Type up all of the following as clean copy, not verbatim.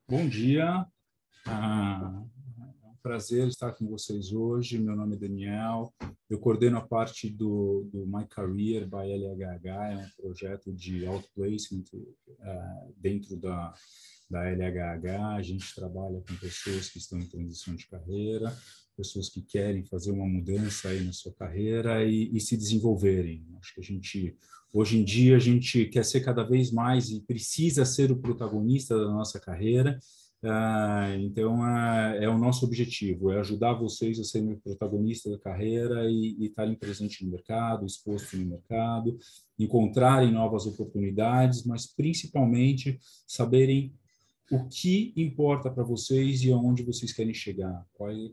Bom dia, é um prazer estar com vocês hoje. Meu nome é Daniel, eu coordeno a parte do My Career by LHH, é um projeto de outplacement dentro da LHH. A gente trabalha com pessoas que estão em transição de carreira, pessoas que querem fazer uma mudança aí na sua carreira e se desenvolverem. Acho que hoje em dia, a gente quer ser cada vez mais e precisa ser o protagonista da nossa carreira. Então, é o nosso objetivo, é ajudar vocês a serem protagonistas da carreira e estarem presentes no mercado, expostos no mercado, encontrarem novas oportunidades, mas principalmente saberem o que importa para vocês e aonde vocês querem chegar,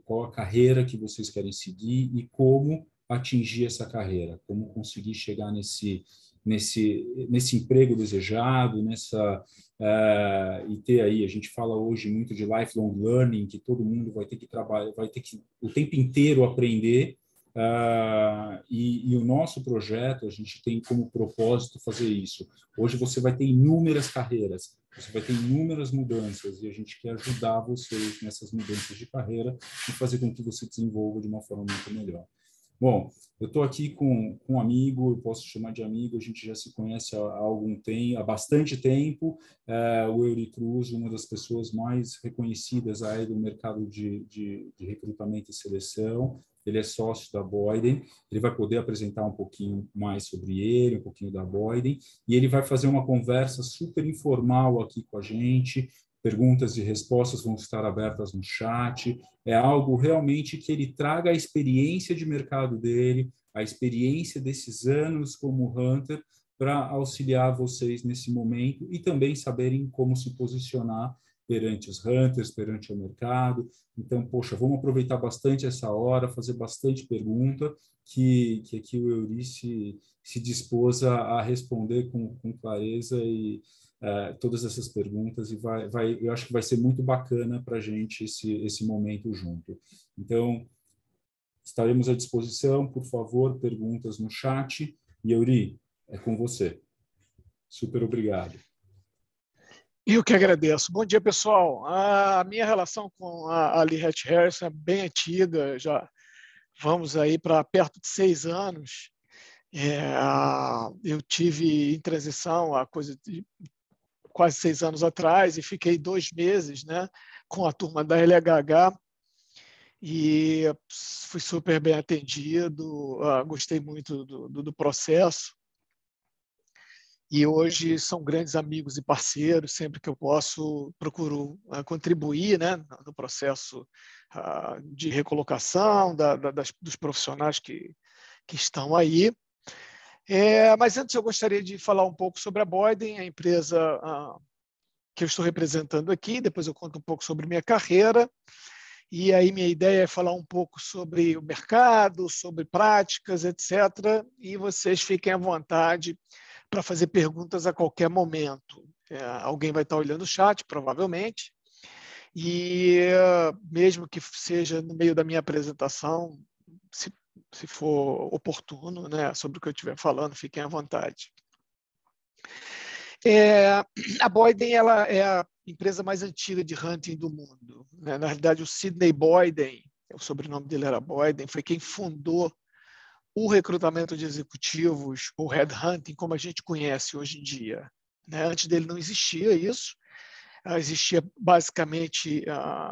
qual a carreira que vocês querem seguir e como atingir essa carreira, como conseguir chegar nesse emprego desejado, e ter aí, a gente fala hoje muito de lifelong learning, que todo mundo vai ter que trabalhar, vai ter que o tempo inteiro aprender. E o nosso projeto, a gente tem como propósito fazer isso. Hoje você vai ter inúmeras carreiras, você vai ter inúmeras mudanças, e a gente quer ajudar vocês nessas mudanças de carreira e fazer com que você desenvolva de uma forma muito melhor. Bom, eu estou aqui com um amigo, eu posso chamar de amigo, a gente já se conhece há algum tempo, há bastante tempo. O Eury Cruz, uma das pessoas mais reconhecidas aí do mercado de recrutamento e seleção. Ele é sócio da Boyden, ele vai poder apresentar um pouquinho mais sobre ele, um pouquinho da Boyden, e ele vai fazer uma conversa super informal aqui com a gente. Perguntas e respostas vão estar abertas no chat. É algo realmente que ele traga a experiência de mercado dele, a experiência desses anos como Hunter, para auxiliar vocês nesse momento e também saberem como se posicionar perante os Hunters, perante o mercado. Então, poxa, vamos aproveitar bastante essa hora, fazer bastante pergunta, que aqui o Eurice se dispôs a responder com clareza e todas essas perguntas, e eu acho que vai ser muito bacana para a gente esse momento junto. Então, estaremos à disposição, por favor, perguntas no chat. E Eury, é com você. Super obrigado. Eu que agradeço. Bom dia, pessoal. A minha relação com a Lee Hatch Harris é bem antiga, já vamos aí para perto de 6 anos. Eu tive em transição há coisa de quase 6 anos atrás e fiquei 2 meses, né, com a turma da LHH e fui super bem atendido, gostei muito do processo. E hoje são grandes amigos e parceiros, sempre que eu posso, procuro contribuir, né, no processo de recolocação dos profissionais que estão aí. Mas antes eu gostaria de falar um pouco sobre a Boyden, a empresa que eu estou representando aqui, depois eu conto um pouco sobre minha carreira, e aí minha ideia é falar um pouco sobre o mercado, sobre práticas, etc., e vocês fiquem à vontade para fazer perguntas a qualquer momento. Alguém vai estar olhando o chat, provavelmente, e mesmo que seja no meio da minha apresentação, se for oportuno, né, sobre o que eu estiver falando, fiquem à vontade. A Boyden ela é a empresa mais antiga de hunting do mundo, né? Na realidade, o Sidney Boyden, o sobrenome dele era Boyden, foi quem fundou o recrutamento de executivos, ou headhunting, como a gente conhece hoje em dia. Antes dele não existia isso, existia basicamente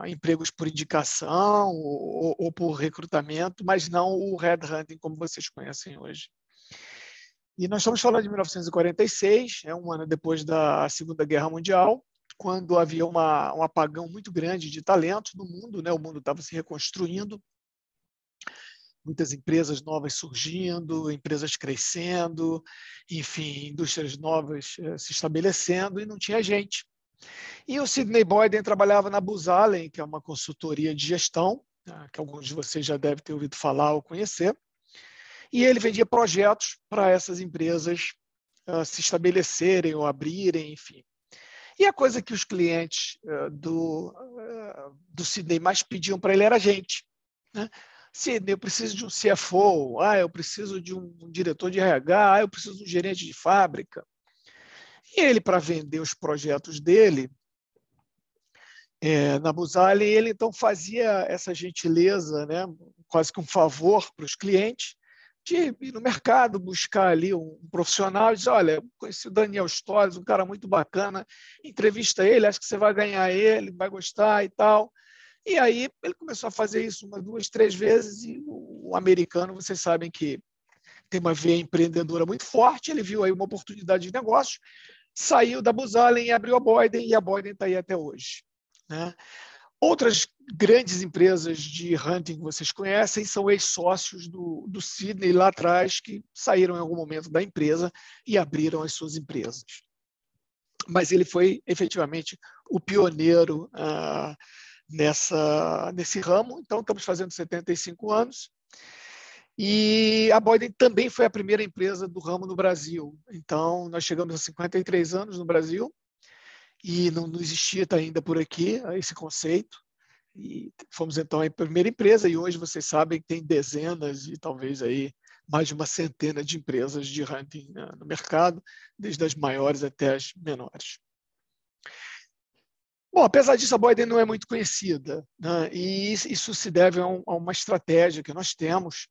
empregos por indicação ou por recrutamento, mas não o headhunting como vocês conhecem hoje. E nós estamos falando de 1946, um ano depois da Segunda Guerra Mundial, quando havia um apagão muito grande de talentos no mundo, né? O mundo estava se reconstruindo, muitas empresas novas surgindo, empresas crescendo, enfim, indústrias novas se estabelecendo e não tinha gente. E o Sidney Boyden trabalhava na Booz Allen, que é uma consultoria de gestão, que alguns de vocês já devem ter ouvido falar ou conhecer, e ele vendia projetos para essas empresas se estabelecerem ou abrirem, enfim. E a coisa que os clientes do Sidney mais pediam para ele era gente, né? Sidney, eu preciso de um CFO, eu preciso de um diretor de RH, eu preciso de um gerente de fábrica. E ele, para vender os projetos dele, na Booz Allen, ele então fazia essa gentileza, né, quase que um favor para os clientes, de ir no mercado, buscar ali um profissional e dizer, olha, conheci o Daniel Stolz, um cara muito bacana, entrevista ele, acho que você vai ganhar ele, vai gostar e tal. E aí ele começou a fazer isso uma, duas, três vezes, e o americano, vocês sabem que tem uma veia empreendedora muito forte, ele viu aí uma oportunidade de negócio, saiu da Booz Allen e abriu a Boyden, e a Boyden está aí até hoje, né? Outras grandes empresas de hunting que vocês conhecem são ex-sócios do Sidney lá atrás, que saíram em algum momento da empresa e abriram as suas empresas. Mas ele foi efetivamente o pioneiro nesse ramo, então estamos fazendo 75 anos. E a Boyden também foi a primeira empresa do ramo no Brasil. Então, nós chegamos a 53 anos no Brasil e não existia ainda por aqui esse conceito. E fomos então a primeira empresa, e hoje vocês sabem que tem dezenas e talvez aí mais de uma centena de empresas de hunting no mercado, desde as maiores até as menores. Bom, apesar disso, a Boyden não é muito conhecida, né? E isso se deve a uma estratégia que nós temos,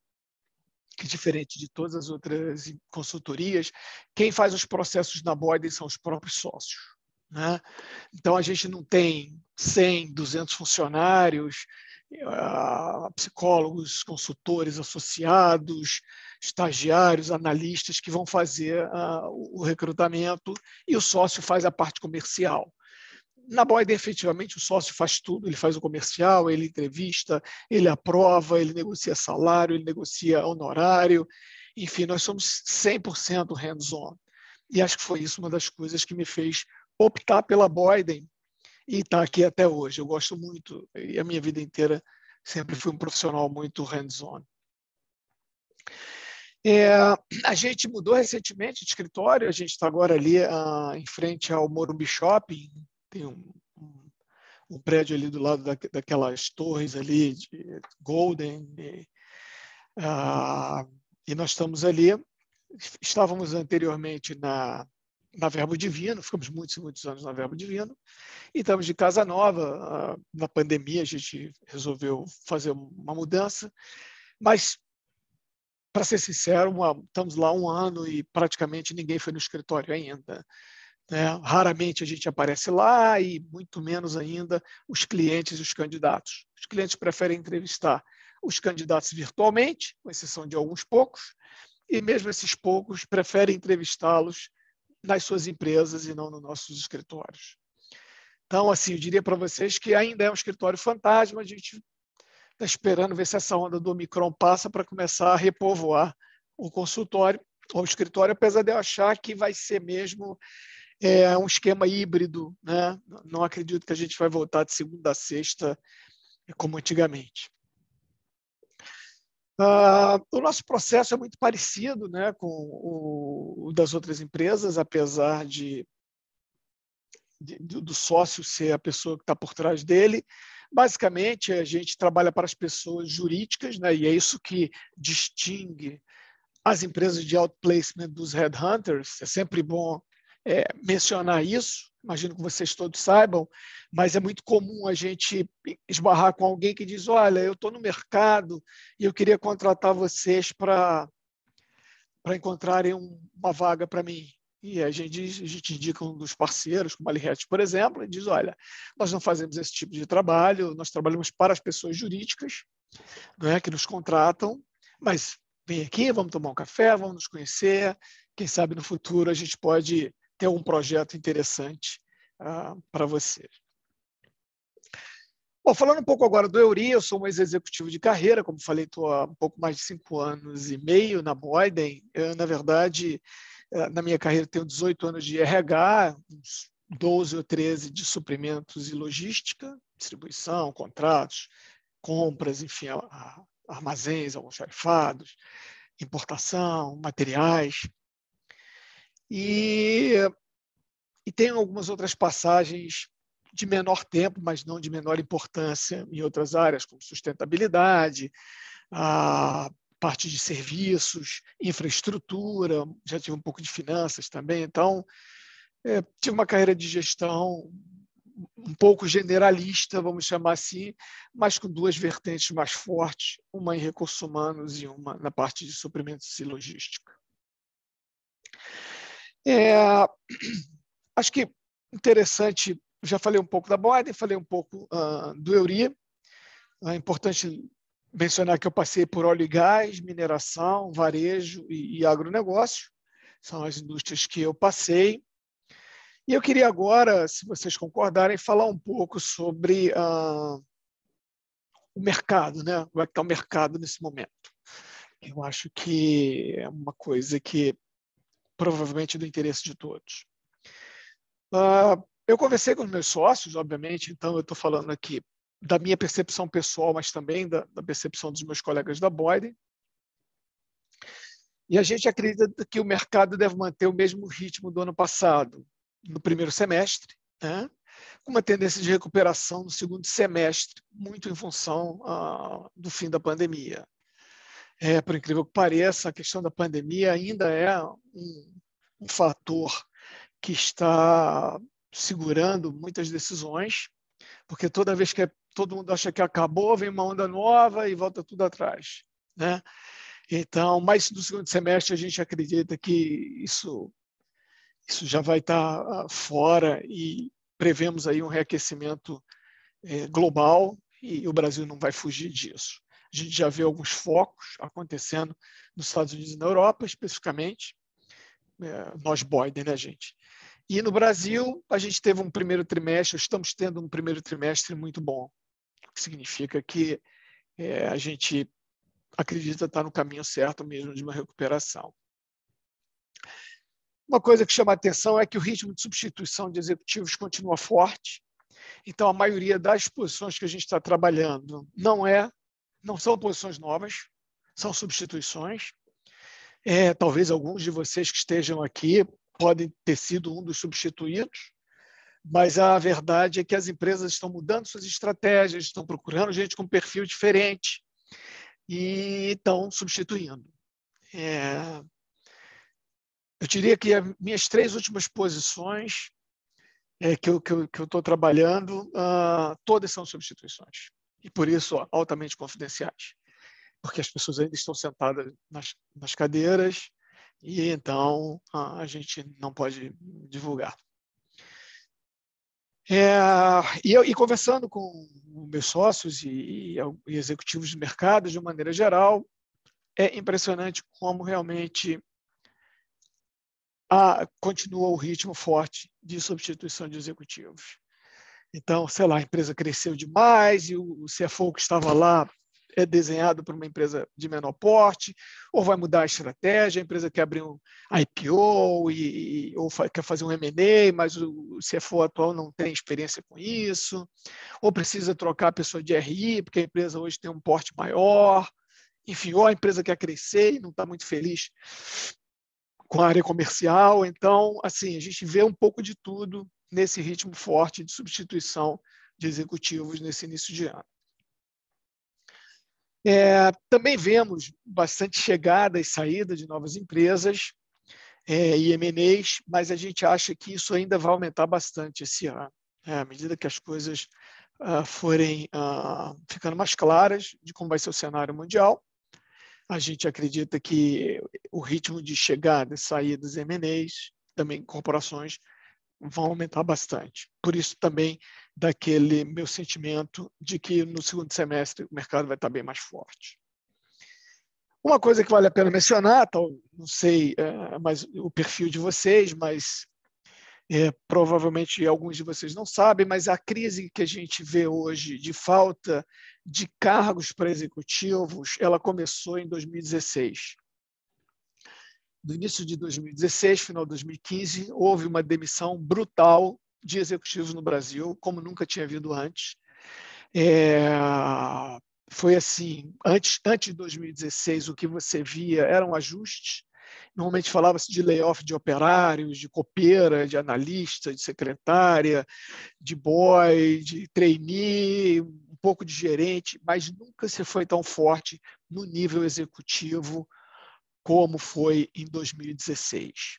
que diferente de todas as outras consultorias, quem faz os processos na Boyden são os próprios sócios, né? Então, a gente não tem 100, 200 funcionários, psicólogos, consultores associados, estagiários, analistas que vão fazer o recrutamento, e o sócio faz a parte comercial. Na Boyden, efetivamente, o sócio faz tudo, ele faz o comercial, ele entrevista, ele aprova, ele negocia salário, ele negocia honorário, enfim, nós somos 100% hands-on. E acho que foi isso uma das coisas que me fez optar pela Boyden e estar aqui até hoje. Eu gosto muito, e a minha vida inteira sempre fui um profissional muito hands-on. A gente mudou recentemente de escritório, a gente está agora ali em frente ao Morumbi Shopping, tem um prédio ali do lado daquelas torres ali de Golden, e nós estamos ali. Estávamos anteriormente na Verbo Divino, ficamos muitos anos na Verbo Divino, e estamos de casa nova. Na pandemia a gente resolveu fazer uma mudança, mas, para ser sincero, estamos lá 1 ano e praticamente ninguém foi no escritório ainda. Raramente a gente aparece lá, e muito menos ainda os clientes e os candidatos. Os clientes preferem entrevistar os candidatos virtualmente, com exceção de alguns poucos, e mesmo esses poucos preferem entrevistá-los nas suas empresas e não nos nossos escritórios. Então, assim, eu diria para vocês que ainda é um escritório fantasma, a gente está esperando ver se essa onda do Omicron passa para começar a repovoar o consultório ou o escritório, apesar de eu achar que vai ser mesmo um esquema híbrido, né? Não acredito que a gente vai voltar de segunda a sexta como antigamente. O nosso processo é muito parecido, né, com o das outras empresas, apesar do sócio ser a pessoa que está por trás dele. Basicamente, a gente trabalha para as pessoas jurídicas, né, e é isso que distingue as empresas de outplacement dos headhunters. É sempre bom mencionar isso, imagino que vocês todos saibam, mas é muito comum a gente esbarrar com alguém que diz, olha, eu estou no mercado e eu queria contratar vocês para encontrarem uma vaga para mim. E a gente indica um dos parceiros, como a Lihat, por exemplo, e diz, olha, nós não fazemos esse tipo de trabalho, nós trabalhamos para as pessoas jurídicas, né, que nos contratam, mas vem aqui, vamos tomar um café, vamos nos conhecer, quem sabe no futuro a gente pode ter um projeto interessante para você. Bom, falando um pouco agora do Euri, eu sou um ex-executivo de carreira, como falei, estou há um pouco mais de 5 anos e meio na Boyden. Na verdade, na minha carreira tenho 18 anos de RH, uns 12 ou 13 de suprimentos e logística, distribuição, contratos, compras, enfim, armazéns, almoxarifados, importação, materiais. E tem algumas outras passagens de menor tempo, mas não de menor importância em outras áreas, como sustentabilidade, a parte de serviços, infraestrutura, já tive um pouco de finanças também. Então, tive uma carreira de gestão um pouco generalista, vamos chamar assim, mas com duas vertentes mais fortes, uma em recursos humanos e uma na parte de suprimentos e logística. Acho que interessante, já falei um pouco da Boyden, falei um pouco do Euri. É importante mencionar que eu passei por óleo e gás, mineração, varejo e agronegócio. São as indústrias que eu passei. E eu queria agora, se vocês concordarem, falar um pouco sobre o mercado, né? Como é que está o mercado nesse momento. Eu acho que é uma coisa que provavelmente é do interesse de todos. Eu conversei com os meus sócios, obviamente, então eu estou falando aqui da minha percepção pessoal, mas também da percepção dos meus colegas da Boyden. E a gente acredita que o mercado deve manter o mesmo ritmo do ano passado, no primeiro semestre, né? Com uma tendência de recuperação no segundo semestre, muito em função do fim da pandemia. Por incrível que pareça, a questão da pandemia ainda é um fator que está segurando muitas decisões, porque toda vez que todo mundo acha que acabou, vem uma onda nova e volta tudo atrás, né? Então, mas no segundo semestre a gente acredita que isso já vai estar fora e prevemos aí um reaquecimento global e o Brasil não vai fugir disso. A gente já vê alguns focos acontecendo nos Estados Unidos e na Europa, especificamente, nós Boyden, né, gente? E no Brasil, a gente teve um primeiro trimestre, estamos tendo um primeiro trimestre muito bom, o que significa que a gente acredita estar no caminho certo mesmo de uma recuperação. Uma coisa que chama a atenção é que o ritmo de substituição de executivos continua forte. Então, a maioria das posições que a gente está trabalhando não são posições novas, são substituições. Talvez alguns de vocês que estejam aqui podem ter sido um dos substituídos, mas a verdade é que as empresas estão mudando suas estratégias, estão procurando gente com perfil diferente e estão substituindo. Eu diria que as minhas 3 últimas posições que eu estou trabalhando, todas são substituições. E, por isso, altamente confidenciais. Porque as pessoas ainda estão sentadas nas cadeiras e, então, a gente não pode divulgar. E conversando com meus sócios e executivos de mercado, de uma maneira geral, é impressionante como realmente continua o ritmo forte de substituição de executivos. Então, sei lá, a empresa cresceu demais e o CFO que estava lá é desenhado por uma empresa de menor porte, ou vai mudar a estratégia, a empresa quer abrir um IPO ou quer fazer um M&A, mas o CFO atual não tem experiência com isso, ou precisa trocar a pessoa de RI, porque a empresa hoje tem um porte maior, enfim, ou a empresa quer crescer e não está muito feliz com a área comercial. Então, assim, a gente vê um pouco de tudo nesse ritmo forte de substituição de executivos nesse início de ano. Também vemos bastante chegada e saída de novas empresas e M&As, mas a gente acha que isso ainda vai aumentar bastante esse ano, à medida que as coisas forem ficando mais claras de como vai ser o cenário mundial. A gente acredita que o ritmo de chegada e saída dos M&As, também corporações, vão aumentar bastante. Por isso também daquele meu sentimento de que no segundo semestre o mercado vai estar bem mais forte. Uma coisa que vale a pena mencionar, não sei mas o perfil de vocês, mas provavelmente alguns de vocês não sabem, mas a crise que a gente vê hoje de falta de cargos para executivos, ela começou em 2016. No início de 2016, final de 2015, houve uma demissão brutal de executivos no Brasil, como nunca tinha havido antes. Foi assim, antes de 2016, o que você via eram ajustes. Normalmente falava-se de layoff de operários, de copeira, de analista, de secretária, de boy, de trainee, um pouco de gerente, mas nunca se foi tão forte no nível executivo como foi em 2016.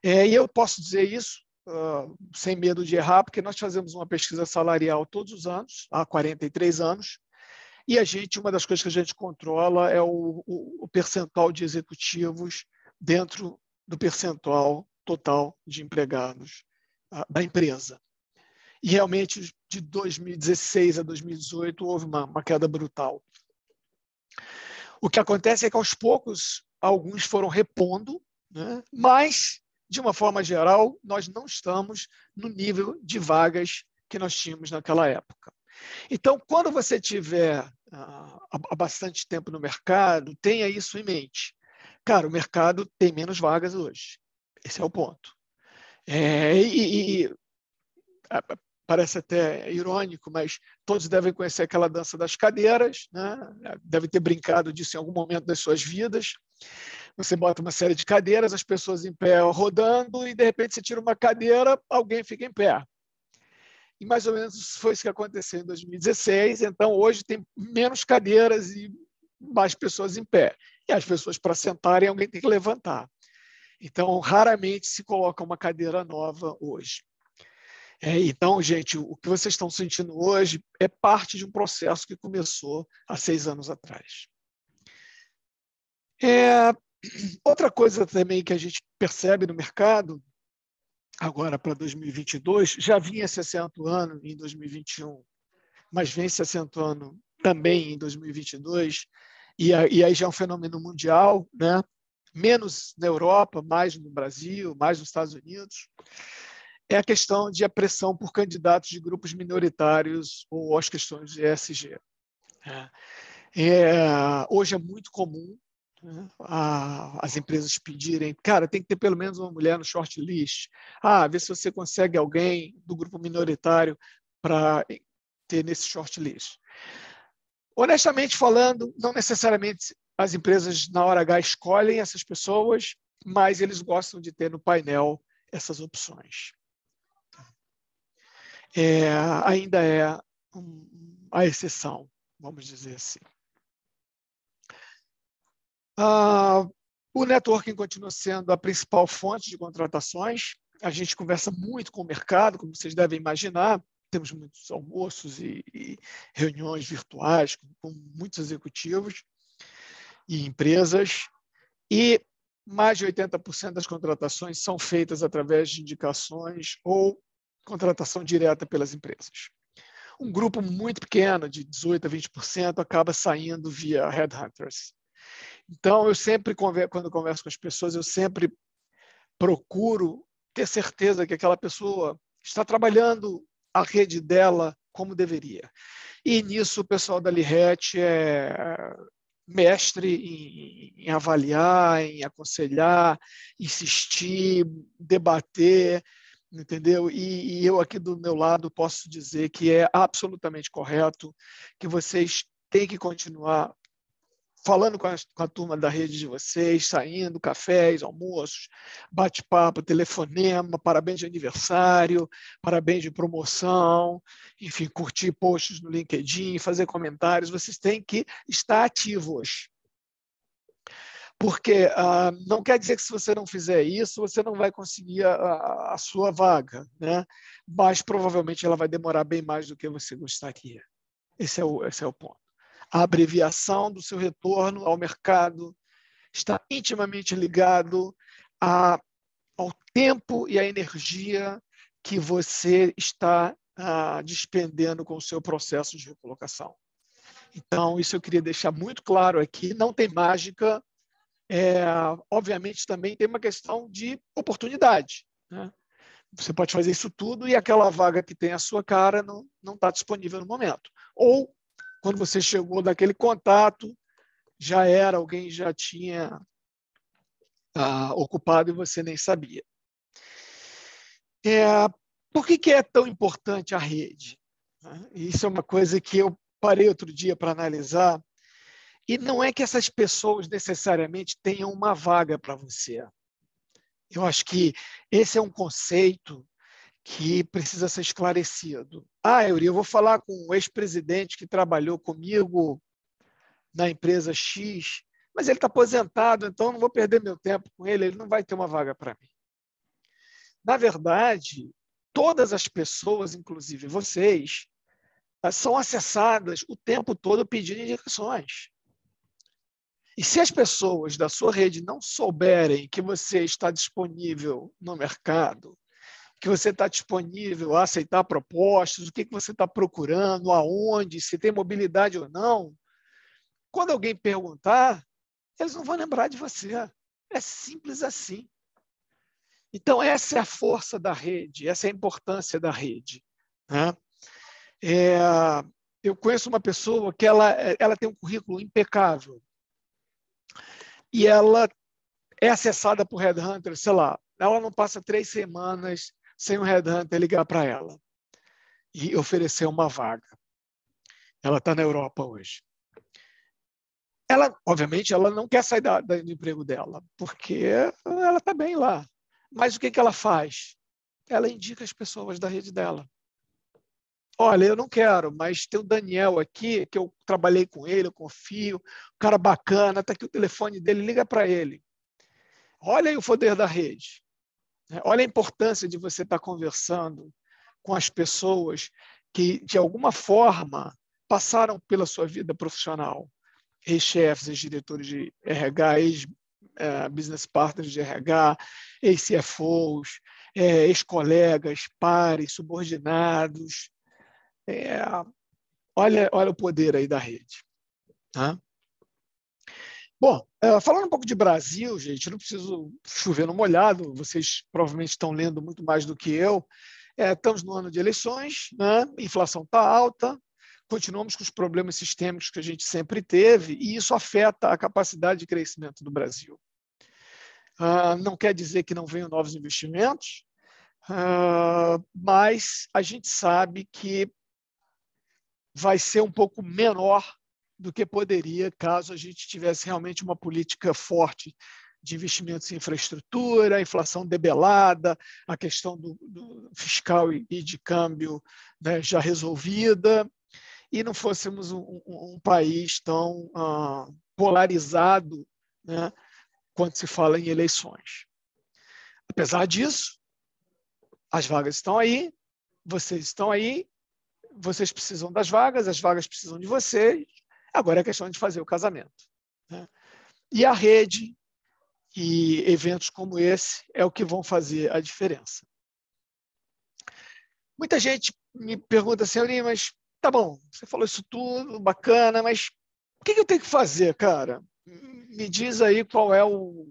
E eu posso dizer isso sem medo de errar, porque nós fazemos uma pesquisa salarial todos os anos, há 43 anos, e uma das coisas que a gente controla é o percentual de executivos dentro do percentual total de empregados da empresa. E realmente, de 2016 a 2018, houve uma queda brutal. O que acontece é que, aos poucos, alguns foram repondo, né? Mas, de uma forma geral, nós não estamos no nível de vagas que nós tínhamos naquela época. Então, quando você tiver há bastante tempo no mercado, tenha isso em mente. Cara, o mercado tem menos vagas hoje. Esse é o ponto. Parece até irônico, mas todos devem conhecer aquela dança das cadeiras, né? Devem ter brincado disso em algum momento das suas vidas. Você bota uma série de cadeiras, as pessoas em pé rodando, e de repente você tira uma cadeira, alguém fica em pé. E mais ou menos foi isso que aconteceu em 2016. Então, hoje tem menos cadeiras e mais pessoas em pé. E as pessoas, para sentarem, alguém tem que levantar. Então, raramente se coloca uma cadeira nova hoje. Então, gente, o que vocês estão sentindo hoje é parte de um processo que começou há 6 anos atrás. Outra coisa também que a gente percebe no mercado, agora para 2022, já vinha se acentuando em 2021, mas vem se acentuando também em 2022, e aí já é um fenômeno mundial, né? Menos na Europa, mais no Brasil, mais nos Estados Unidos, é a questão de a pressão por candidatos de grupos minoritários ou as questões de ESG. Hoje é muito comum, né, as empresas pedirem, cara, tem que ter pelo menos uma mulher no shortlist. Vê se você consegue alguém do grupo minoritário para ter nesse shortlist. Honestamente falando, não necessariamente as empresas na hora H escolhem essas pessoas, mas eles gostam de ter no painel essas opções. Ainda é a exceção, vamos dizer assim. O networking continua sendo a principal fonte de contratações. A gente conversa muito com o mercado, como vocês devem imaginar. Temos muitos almoços e reuniões virtuais com muitos executivos e empresas. E mais de 80% das contratações são feitas através de indicações ou contratação direta pelas empresas. Um grupo muito pequeno, de 18% a 20%, acaba saindo via headhunters. Então, eu sempre, quando converso com as pessoas, eu sempre procuro ter certeza que aquela pessoa está trabalhando a rede dela como deveria. E nisso o pessoal da Liret é mestre em avaliar, em aconselhar, insistir, debater, entendeu? E eu aqui do meu lado posso dizer que é absolutamente correto, que vocês têm que continuar falando com a turma da rede de vocês, saindo, cafés, almoços, bate-papo, telefonema, parabéns de aniversário, parabéns de promoção, enfim, curtir posts no LinkedIn, fazer comentários. Vocês têm que estar ativos. Porque não quer dizer que se você não fizer isso, você não vai conseguir a sua vaga, né? Mas provavelmente ela vai demorar bem mais do que você gostaria. Esse é o ponto. A abreviação do seu retorno ao mercado está intimamente ligado ao tempo e à energia que você está despendendo com o seu processo de recolocação. Então, isso eu queria deixar muito claro aqui. Não tem mágica. Obviamente, também tem uma questão de oportunidade, né? Você pode fazer isso tudo e aquela vaga que tem a sua cara não está disponível no momento. Ou, quando você chegou daquele contato, já era, alguém já tinha ocupado e você nem sabia. Por que é tão importante a rede? Isso é uma coisa que eu parei outro dia para analisar. E não é que essas pessoas necessariamente tenham uma vaga para você. Eu acho que esse é um conceito que precisa ser esclarecido. Euri, eu vou falar com o ex-presidente que trabalhou comigo na empresa X, mas ele está aposentado, então não vou perder meu tempo com ele, ele não vai ter uma vaga para mim. Na verdade, todas as pessoas, inclusive vocês, são acessadas o tempo todo pedindo indicações. E se as pessoas da sua rede não souberem que você está disponível no mercado, que você está disponível a aceitar propostas, o que você está procurando, aonde, se tem mobilidade ou não, quando alguém perguntar, eles não vão lembrar de você. É simples assim. Então, essa é a força da rede, essa é a importância da rede, né? Eu conheço uma pessoa que ela tem um currículo impecável e ela é acessada por headhunter, sei lá, ela não passa 3 semanas sem um headhunter ligar para ela e oferecer uma vaga. Ela está na Europa hoje. Ela, obviamente, ela não quer sair do emprego dela, porque ela está bem lá. Mas o que ela faz? Ela indica as pessoas da rede dela. Olha, eu não quero, mas tem o Daniel aqui, que eu trabalhei com ele, eu confio, um cara bacana, está aqui o telefone dele, liga para ele. Olha aí o poder da rede. Olha a importância de você estar conversando com as pessoas que, de alguma forma, passaram pela sua vida profissional. Ex-chefes, ex-diretores de RH, ex-business partners de RH, ex-CFOs, ex-colegas, pares, subordinados. Olha o poder aí da rede. Tá? Bom, falando um pouco de Brasil, gente, não preciso chover no molhado, vocês provavelmente estão lendo muito mais do que eu. Estamos no ano de eleições, né? A inflação está alta, continuamos com os problemas sistêmicos que a gente sempre teve, e isso afeta a capacidade de crescimento do Brasil. Não quer dizer que não venham novos investimentos, mas a gente sabe que vai ser um pouco menor do que poderia caso a gente tivesse realmente uma política forte de investimentos em infraestrutura, a inflação debelada, a questão do fiscal e de câmbio, né, já resolvida, e não fôssemos um país tão polarizado, né, quando se fala em eleições. Apesar disso, as vagas estão aí, vocês estão aí, vocês precisam das vagas, as vagas precisam de vocês, agora é questão de fazer o casamento, né? E a rede e eventos como esse é o que vão fazer a diferença. Muita gente me pergunta assim, Aurim, mas tá bom, você falou isso tudo, bacana, mas o que eu tenho que fazer, cara? Me diz aí qual é o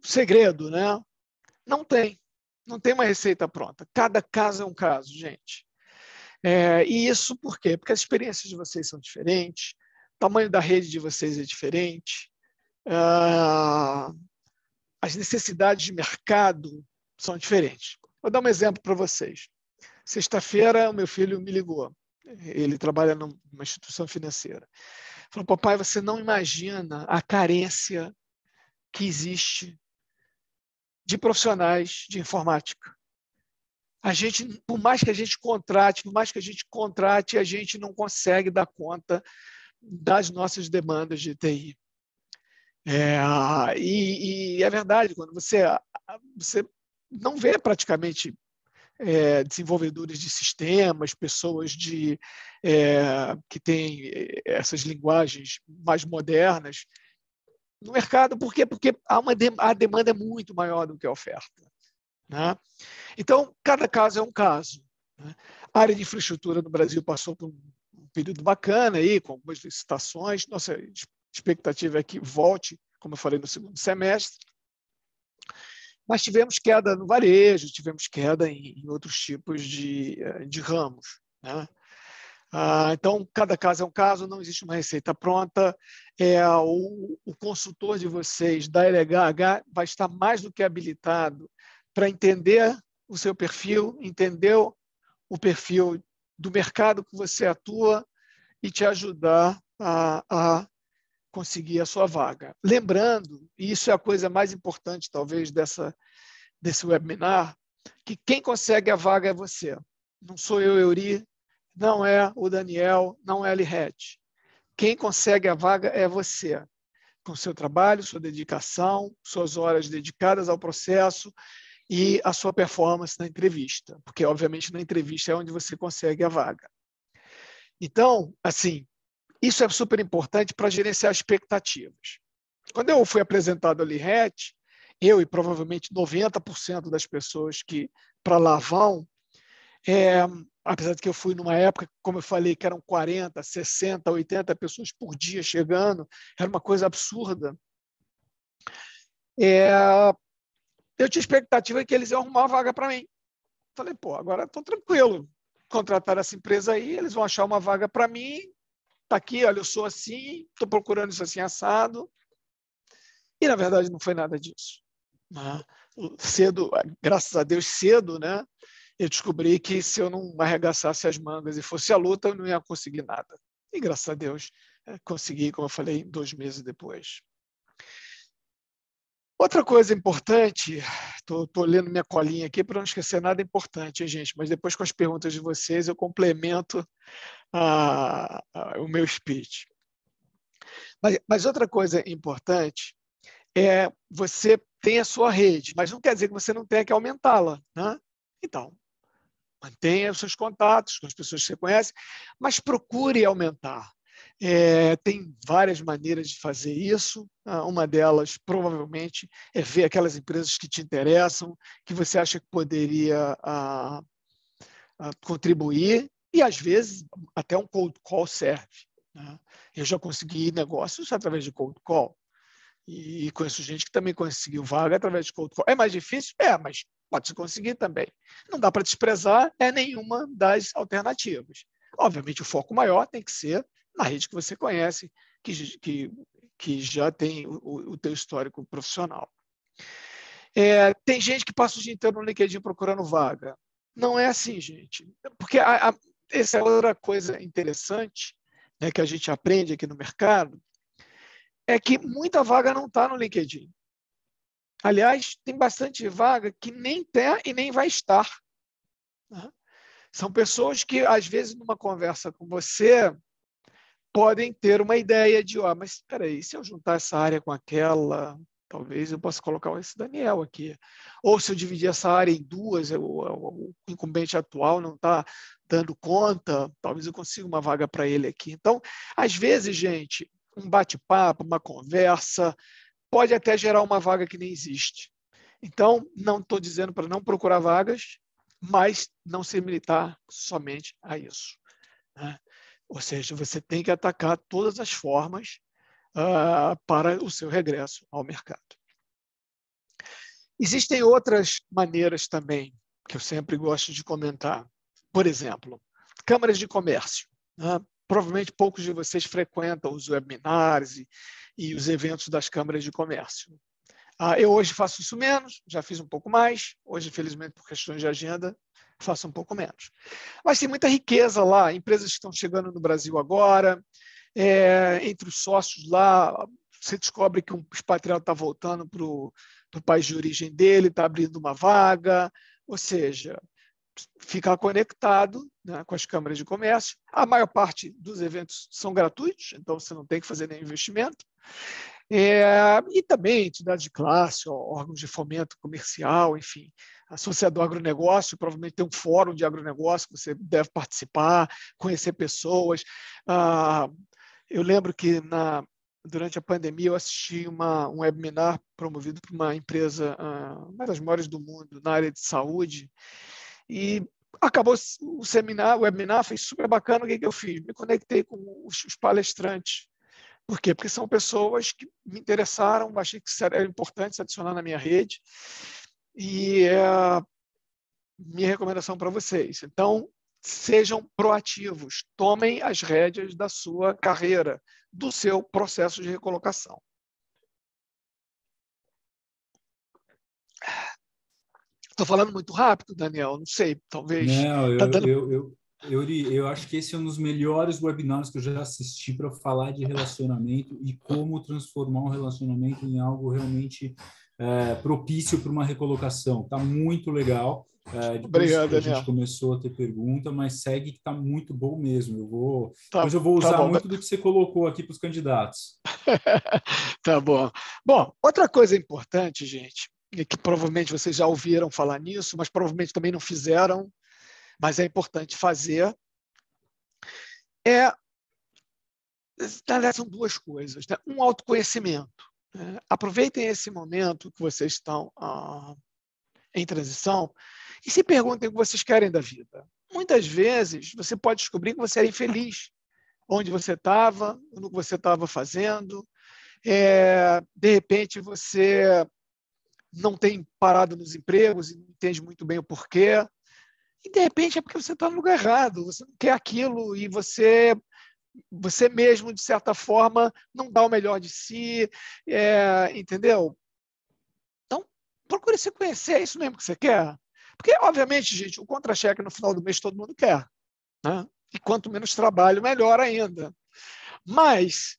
segredo, né? Não tem uma receita pronta. Cada caso é um caso, gente. E isso por quê? Porque as experiências de vocês são diferentes, o tamanho da rede de vocês é diferente, as necessidades de mercado são diferentes. Vou dar um exemplo para vocês. Sexta-feira, o meu filho me ligou. Ele trabalha numa instituição financeira. Falou, papai, você não imagina a carência que existe de profissionais de informática. A gente, por mais que a gente contrate, a gente não consegue dar conta das nossas demandas de TI. E é verdade, quando você não vê praticamente desenvolvedores de sistemas, pessoas que têm essas linguagens mais modernas no mercado. Por quê? Porque a demanda é muito maior do que a oferta, né? Então, cada caso é um caso, né? A área de infraestrutura no Brasil passou por um período bacana, aí, com algumas licitações. Nossa expectativa é que volte, como eu falei, no segundo semestre. Mas tivemos queda no varejo, tivemos queda em outros tipos de ramos, né? Então, cada caso é um caso, não existe uma receita pronta. O consultor de vocês da LHH vai estar mais do que habilitado para entender o seu perfil, entender o perfil do mercado que você atua e te ajudar a conseguir a sua vaga. Lembrando, e isso é a coisa mais importante, talvez, desse webinar, que quem consegue a vaga é você. Não sou eu, Euri, não é o Daniel, não é a Lihet. Quem consegue a vaga é você. com o seu trabalho, sua dedicação, suas horas dedicadas ao processo e a sua performance na entrevista, porque, obviamente, na entrevista é onde você consegue a vaga. Então, assim, isso é super importante para gerenciar expectativas. Quando eu fui apresentado ali RET, eu e provavelmente 90% das pessoas que para lá vão, apesar de que eu fui numa época, como eu falei, que eram 40, 60, 80 pessoas por dia chegando, era uma coisa absurda. Eu tinha expectativa que eles iam arrumar uma vaga para mim. Falei, pô, agora estou tranquilo. Contratar essa empresa aí, eles vão achar uma vaga para mim. Está aqui, olha, eu sou assim, estou procurando isso assim assado. E, na verdade, não foi nada disso. Cedo, graças a Deus, cedo, né? Eu descobri que se eu não arregaçasse as mangas e fosse à luta, eu não ia conseguir nada. E, graças a Deus, consegui, como eu falei, 2 meses depois. Outra coisa importante, estou lendo minha colinha aqui para não esquecer nada importante, hein, gente? Mas depois, com as perguntas de vocês, eu complemento o meu speech. Mas outra coisa importante é você tem a sua rede, mas não quer dizer que você não tenha que aumentá-la, né? Então, mantenha os seus contatos com as pessoas que você conhece, mas procure aumentar. Tem várias maneiras de fazer isso. Uma delas, provavelmente, é ver aquelas empresas que te interessam, que você acha que poderia contribuir, e, às vezes, até um cold call serve, né? Eu já consegui negócios através de cold call. E conheço gente que também conseguiu vaga através de cold call. É mais difícil? mas pode-se conseguir também. Não dá para desprezar nenhuma das alternativas. Obviamente, o foco maior tem que ser na rede que você conhece, que já tem o teu histórico profissional. Tem gente que passa o dia inteiro no LinkedIn procurando vaga. Não é assim, gente. Porque essa é outra coisa interessante, né, que a gente aprende aqui no mercado, é que muita vaga não está no LinkedIn. Aliás, tem bastante vaga que nem tem e nem vai estar, né? São pessoas que, às vezes, numa conversa com você, podem ter uma ideia de, mas espera aí, se eu juntar essa área com aquela, talvez eu possa colocar esse Daniel aqui. Ou se eu dividir essa área em duas, o incumbente atual não está dando conta, talvez eu consiga uma vaga para ele aqui. Então, às vezes, gente, um bate-papo, uma conversa, pode até gerar uma vaga que nem existe. Então, não estou dizendo para não procurar vagas, mas não se limitar somente a isso, né? Ou seja, você tem que atacar todas as formas para o seu regresso ao mercado. Existem outras maneiras também, que eu sempre gosto de comentar. Por exemplo, câmaras de comércio, né? Provavelmente poucos de vocês frequentam os webinars e os eventos das câmaras de comércio. Eu hoje faço isso menos, já fiz um pouco mais. Hoje, infelizmente, por questões de agenda, faço um pouco menos. Mas tem muita riqueza lá, empresas que estão chegando no Brasil agora. Entre os sócios lá, você descobre que um expatriado está voltando para o país de origem dele, está abrindo uma vaga. Ou seja, ficar conectado, né, com as câmaras de comércio. A maior parte dos eventos são gratuitos, então você não tem que fazer nenhum investimento. E também entidades de classe, órgãos de fomento comercial, enfim, a Sociedade do Agronegócio, provavelmente tem um fórum de agronegócio que você deve participar, conhecer pessoas. Eu lembro que durante a pandemia eu assisti um webinar promovido por uma empresa, uma das maiores do mundo, na área de saúde, e acabou o webinar, foi super bacana. O que eu fiz? Me conectei com os palestrantes. Por quê? Porque são pessoas que me interessaram, achei que era importante se adicionar na minha rede. E minha recomendação para vocês. Então, sejam proativos, tomem as rédeas da sua carreira, do seu processo de recolocação. Estou falando muito rápido, Daniel? Não sei, talvez. Não, eu acho que esse é um dos melhores webinars que eu já assisti para falar de relacionamento e como transformar um relacionamento em algo realmente propício para uma recolocação. Está muito legal. Depois Obrigado, a gente Daniel. começou a ter pergunta, mas segue que está muito bom mesmo. Tá, Depois eu vou tá usar bom. muito do que você colocou aqui para os candidatos. Tá bom. Bom, outra coisa importante, gente, e que provavelmente vocês já ouviram falar nisso, mas provavelmente também não fizeram, mas é importante fazer, é, na verdade, são duas coisas, né? Um autoconhecimento. Né? Aproveitem esse momento que vocês estão em transição e se perguntem o que vocês querem da vida. Muitas vezes, você pode descobrir que você era infeliz, onde você estava, no que você estava fazendo. De repente, você não tem parado nos empregos e não entende muito bem o porquê. E, de repente, é porque você está no lugar errado, você não quer aquilo e você mesmo, de certa forma, não dá o melhor de si, entendeu? Então, procure se conhecer, é isso mesmo que você quer? Porque, obviamente, gente, o contra-cheque no final do mês todo mundo quer. Né? E quanto menos trabalho, melhor ainda. Mas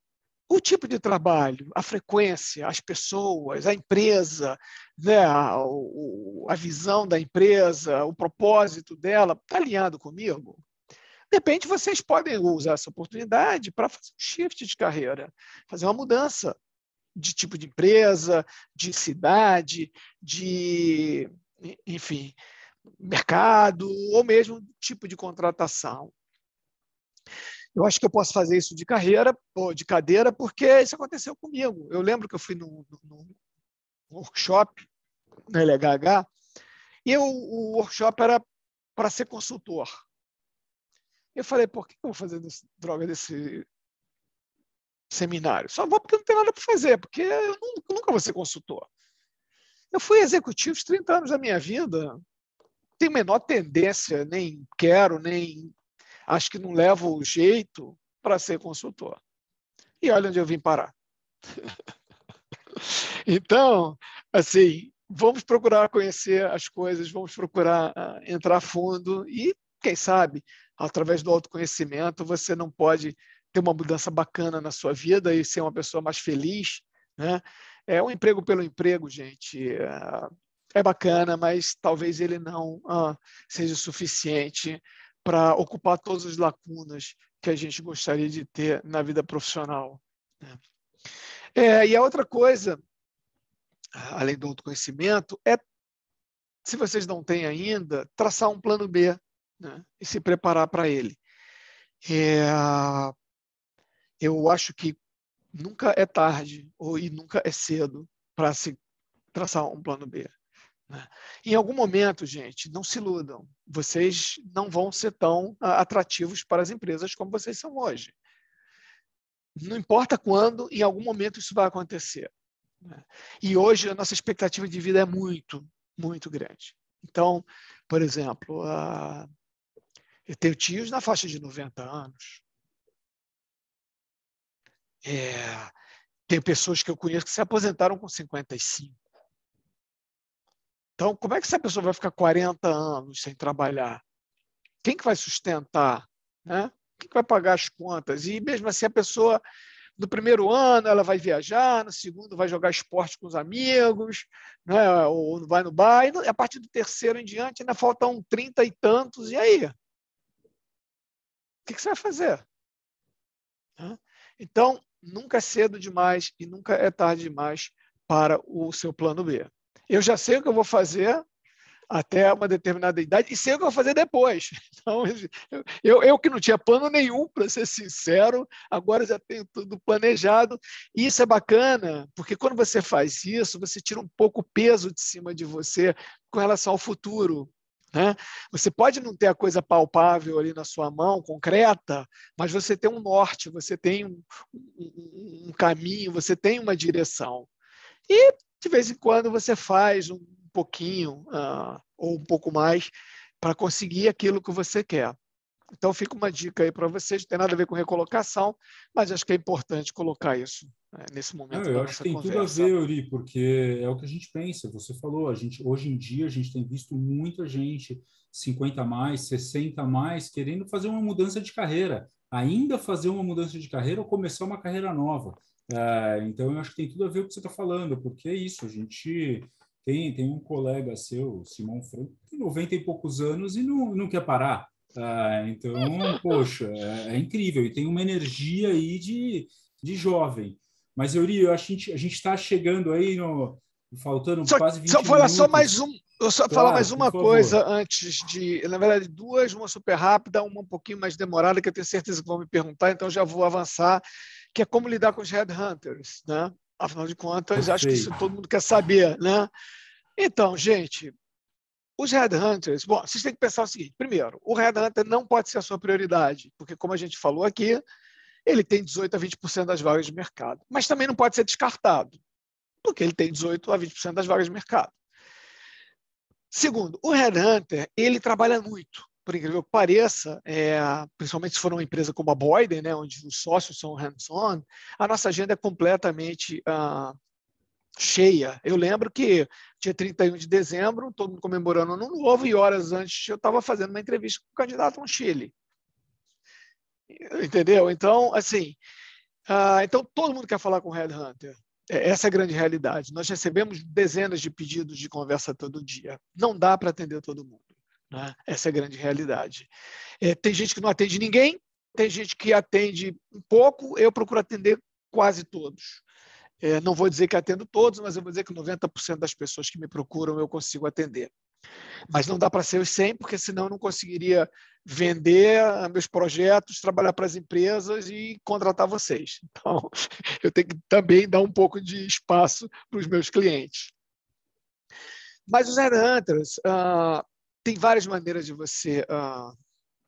o tipo de trabalho, a frequência, as pessoas, a empresa, né, a visão da empresa, o propósito dela, está alinhado comigo? De repente, vocês podem usar essa oportunidade para fazer um shift de carreira, fazer uma mudança de tipo de empresa, de cidade, de, enfim, mercado, ou mesmo tipo de contratação. Eu acho que eu posso fazer isso de carreira ou de cadeira, porque isso aconteceu comigo. Eu lembro que eu fui num workshop na LHH e o workshop era para ser consultor. Eu falei, por que eu vou fazer droga desse seminário? Só vou porque não tem nada para fazer, porque eu nunca vou ser consultor. Eu fui executivo os 30 anos da minha vida, não tenho a menor tendência, nem quero, nem acho que não levo o jeito para ser consultor. E olha onde eu vim parar. Então, assim, vamos procurar conhecer as coisas, vamos procurar entrar a fundo e, quem sabe, através do autoconhecimento, você não pode ter uma mudança bacana na sua vida e ser uma pessoa mais feliz, né? Um emprego pelo emprego, gente, é bacana, mas talvez ele não seja suficiente para ocupar todas as lacunas que a gente gostaria de ter na vida profissional. Né? E a outra coisa, além do autoconhecimento, se vocês não têm ainda, traçar um plano B, né? E se preparar para ele. Eu acho que nunca é tarde e nunca é cedo para se traçar um plano B. Né? Em algum momento, gente, não se iludam. Vocês não vão ser tão atrativos para as empresas como vocês são hoje. Não importa quando, em algum momento isso vai acontecer. Né? E hoje a nossa expectativa de vida é muito, muito grande. Então, por exemplo, eu tenho tios na faixa de 90 anos. Tenho pessoas que eu conheço que se aposentaram com 55. Então, como é que essa pessoa vai ficar 40 anos sem trabalhar? Quem que vai sustentar? Né? Quem que vai pagar as contas? E mesmo assim, a pessoa, no primeiro ano, ela vai viajar, no segundo, vai jogar esporte com os amigos, né? Ou vai no bar, e a partir do terceiro em diante, ainda faltam 30 e tantos, e aí? O que você vai fazer? Então, nunca é cedo demais e nunca é tarde demais para o seu plano B. Eu já sei o que eu vou fazer até uma determinada idade e sei o que eu vou fazer depois. Então, eu que não tinha plano nenhum, para ser sincero, agora já tenho tudo planejado. E isso é bacana, porque quando você faz isso, você tira um pouco o peso de cima de você com relação ao futuro. Né? Você pode não ter a coisa palpável ali na sua mão, concreta, mas você tem um norte, você tem um caminho, você tem uma direção. E, de vez em quando, você faz um pouquinho ou um pouco mais para conseguir aquilo que você quer. Então, fica uma dica aí para vocês, não tem nada a ver com recolocação, mas acho que é importante colocar isso nesse Não, momento da eu acho que nossa tem tudo a conversa. ver, Uri, porque é o que a gente pensa. Você falou, hoje em dia a gente tem visto muita gente 50 a mais, 60 a mais, querendo fazer uma mudança de carreira, ainda fazer uma mudança de carreira ou começar uma carreira nova. Então, eu acho que tem tudo a ver com o que você está falando, porque é isso, a gente tem um colega seu, Simão Franco, que tem 90 e poucos anos e não quer parar. Então, poxa, é incrível, e tem uma energia aí de jovem. Mas, Euri, eu acho que a gente está chegando aí, faltando quase Só 20 falar só mais minutos. um. Eu só falar mais Claro, por uma favor. coisa antes de, na verdade, duas, uma super rápida, uma um pouquinho mais demorada, que eu tenho certeza que vão me perguntar, então já vou avançar, que é como lidar com os headhunters, né? Afinal de contas, acho que isso Perfeito. todo mundo quer saber, né? Então, gente, os headhunters, bom, vocês têm que pensar o seguinte: primeiro, o headhunter não pode ser a sua prioridade, porque, como a gente falou aqui, ele tem 18 a 20% das vagas de mercado, mas também não pode ser descartado, porque ele tem 18 a 20% das vagas de mercado. Segundo, o headhunter, ele trabalha muito, por incrível que pareça, principalmente se for uma empresa como a Boyden, né, onde os sócios são hands-on, a nossa agenda é completamente cheia. Eu lembro que dia 31 de dezembro, todo mundo comemorando Ano Novo, e horas antes eu estava fazendo uma entrevista com o candidato no Chile. Entendeu? Então, assim, então todo mundo quer falar com o headhunter. Essa é a grande realidade. Nós recebemos dezenas de pedidos de conversa todo dia. Não dá para atender todo mundo. Né? Essa é a grande realidade. Tem gente que não atende ninguém, tem gente que atende um pouco, eu procuro atender quase todos. Não vou dizer que atendo todos, mas eu vou dizer que 90% das pessoas que me procuram eu consigo atender. Mas não dá para ser os 100, porque senão eu não conseguiria vender meus projetos, trabalhar para as empresas e contratar vocês. Então, eu tenho que também dar um pouco de espaço para os meus clientes. Mas os headhunters, tem várias maneiras de você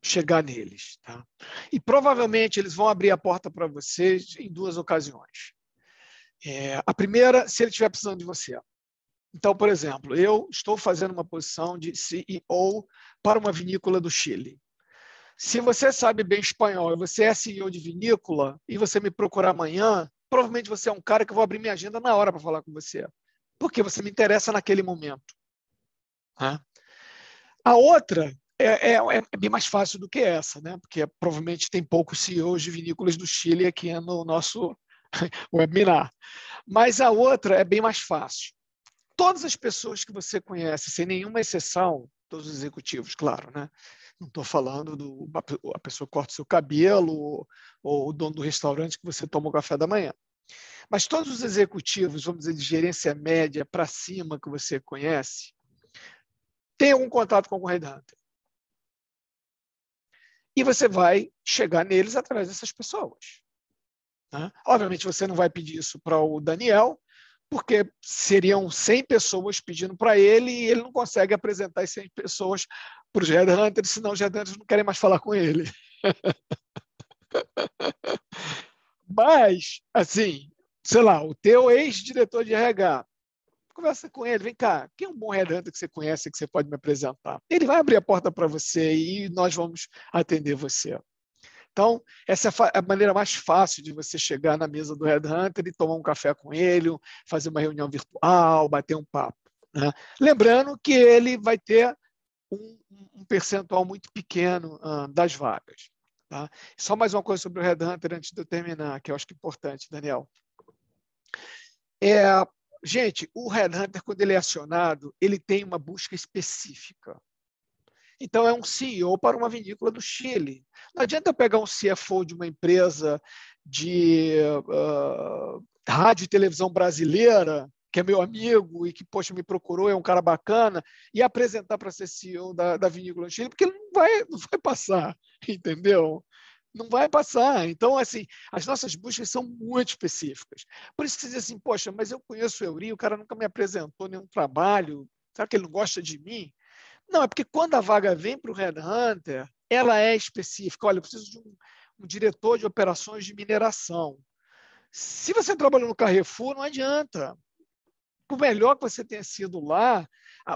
chegar neles. Tá? E provavelmente eles vão abrir a porta para vocês em duas ocasiões. A primeira, se ele estiver precisando de você. Então, por exemplo, eu estou fazendo uma posição de CEO para uma vinícola do Chile. Se você sabe bem espanhol e você é CEO de vinícola e você me procurar amanhã, provavelmente você é um cara que eu vou abrir minha agenda na hora para falar com você, porque você me interessa naquele momento. Né? A outra é bem mais fácil do que essa, né? Porque provavelmente tem poucos CEOs de vinícolas do Chile aqui no nosso webinar. Mas a outra é bem mais fácil. Todas as pessoas que você conhece, sem nenhuma exceção, todos os executivos, claro, né? Não estou falando a pessoa que corta o seu cabelo ou o dono do restaurante que você toma o café da manhã. Mas todos os executivos, vamos dizer, de gerência média para cima que você conhece, tem algum contato com o headhunter. E você vai chegar neles através dessas pessoas. Né? Obviamente, você não vai pedir isso para o Daniel, porque seriam 100 pessoas pedindo para ele e ele não consegue apresentar as 100 pessoas para os headhunters, senão os headhunters não querem mais falar com ele. Mas, assim, sei lá, o teu ex-diretor de RH, conversa com ele, vem cá, quem é um bom headhunter que você conhece que você pode me apresentar? Ele vai abrir a porta para você e nós vamos atender você. Então, essa é a maneira mais fácil de você chegar na mesa do headhunter e tomar um café com ele, fazer uma reunião virtual, bater um papo. Né? Lembrando que ele vai ter um percentual muito pequeno das vagas. Tá? Só mais uma coisa sobre o headhunter antes de eu terminar, que eu acho que é importante, Daniel. Gente, o headhunter, quando ele é acionado, ele tem uma busca específica. Então, é um CEO para uma vinícola do Chile. Não adianta eu pegar um CFO de uma empresa de rádio e televisão brasileira, que é meu amigo e que, poxa, me procurou, é um cara bacana, e apresentar para ser CEO da vinícola do Chile, porque ele não vai passar, entendeu? Não vai passar. Então, assim, as nossas buscas são muito específicas. Por isso que você diz assim, poxa, mas eu conheço o Euri, o cara nunca me apresentou nenhum trabalho, será que ele não gosta de mim? Não, é porque quando a vaga vem para o headhunter, ela é específica. Olha, eu preciso de um diretor de operações de mineração. Se você trabalhou no Carrefour, não adianta. Por melhor que você tenha sido lá,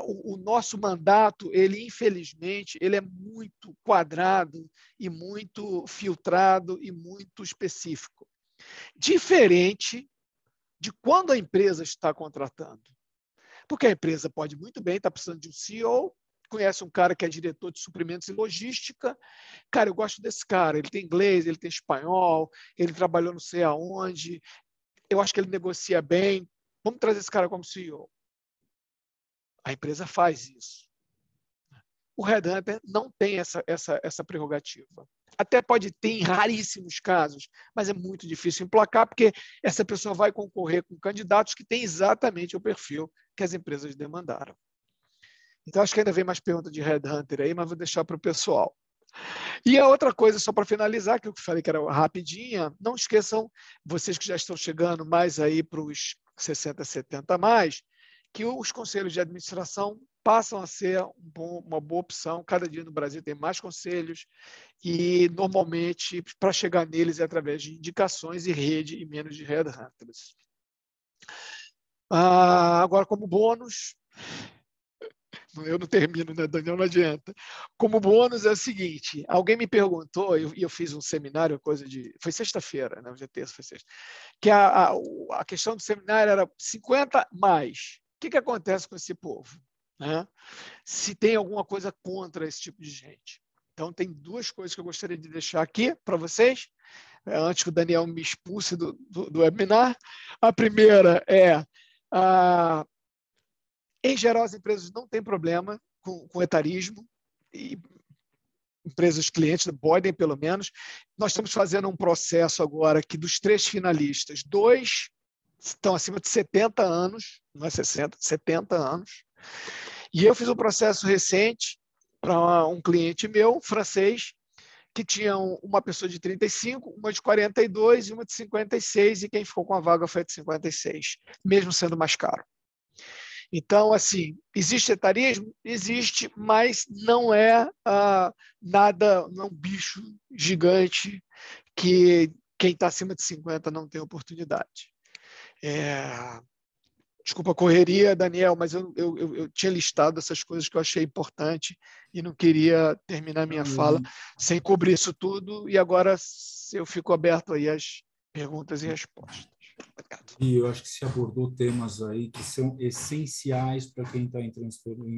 o nosso mandato, ele infelizmente, ele é muito quadrado e muito filtrado e muito específico. Diferente de quando a empresa está contratando. Porque a empresa pode muito bem estar precisando de um CEO, conhece um cara que é diretor de suprimentos e logística. Cara, eu gosto desse cara, ele tem inglês, ele tem espanhol, ele trabalhou não sei aonde. eu acho que ele negocia bem, vamos trazer esse cara como CEO. A empresa faz isso. O headhunter não tem essa prerrogativa. Até pode ter em raríssimos casos, mas é muito difícil emplacar, porque essa pessoa vai concorrer com candidatos que têm exatamente o perfil que as empresas demandaram. Então, acho que ainda vem mais pergunta de headhunter aí, mas vou deixar para o pessoal. E a outra coisa, só para finalizar, que eu falei que era rapidinha, não esqueçam, vocês que já estão chegando mais aí para os 60, 70 a mais, que os conselhos de administração passam a ser uma boa opção. Cada dia no Brasil tem mais conselhos e, normalmente, para chegar neles é através de indicações e rede e menos de headhunters. Agora, como bônus, eu não termino, né, Daniel? Não adianta. Como bônus é o seguinte, alguém me perguntou, e eu fiz um seminário, foi sexta-feira, né? Hoje é terça, foi sexta, que a questão do seminário era 50 mais. O que acontece com esse povo? Né? Se tem alguma coisa contra esse tipo de gente. Então, tem duas coisas que eu gostaria de deixar aqui para vocês, antes que o Daniel me expulse do webinar. A primeira é, em geral, as empresas não têm problema com etarismo, e empresas clientes, podem pelo menos. Nós estamos fazendo um processo agora que dos 3 finalistas, 2 estão acima de 70 anos, não é 60, 70 anos. E eu fiz um processo recente para um cliente meu, francês, que tinha uma pessoa de 35, uma de 42 e uma de 56, e quem ficou com a vaga foi a de 56, mesmo sendo mais caro. Então, assim, existe etarismo? Existe, mas não é nada, não é um bicho gigante que quem está acima de 50 não tem oportunidade. Desculpa a correria, Daniel, mas eu tinha listado essas coisas que eu achei importante e não queria terminar minha fala sem cobrir isso tudo, e agora eu fico aberto aí às perguntas e respostas. Obrigado. E eu acho que se abordou temas aí que são essenciais para quem está em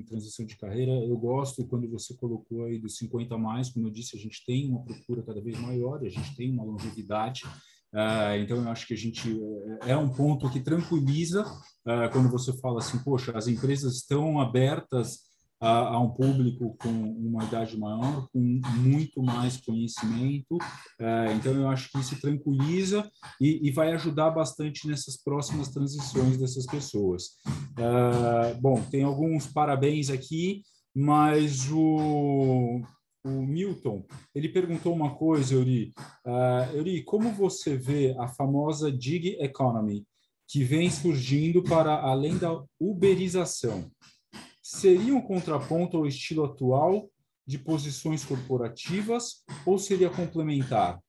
transição de carreira. Eu gosto quando você colocou aí dos 50 a mais, como eu disse, a gente tem uma procura cada vez maior, a gente tem uma longevidade. Então, eu acho que a gente é um ponto que tranquiliza quando você fala assim, poxa, as empresas estão abertas a um público com uma idade maior, com muito mais conhecimento. Então, eu acho que isso tranquiliza e vai ajudar bastante nessas próximas transições dessas pessoas. Bom, tem alguns parabéns aqui, mas o Milton, ele perguntou uma coisa, Euri. Euri, como você vê a famosa gig economy, que vem surgindo para além da uberização? Seria um contraponto ao estilo atual de posições corporativas ou seria complementar?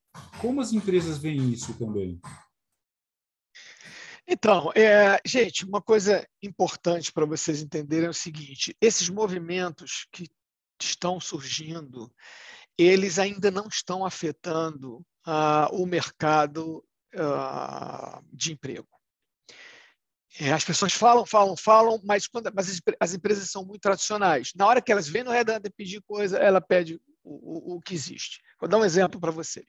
Como as empresas veem isso também? Então, gente, uma coisa importante para vocês entenderem é o seguinte: esses movimentos que estão surgindo, eles ainda não estão afetando o mercado de emprego. As pessoas falam, mas as empresas são muito tradicionais. Na hora que elas vêm no headhunter pedir coisa, ela pede o que existe. Vou dar um exemplo para vocês.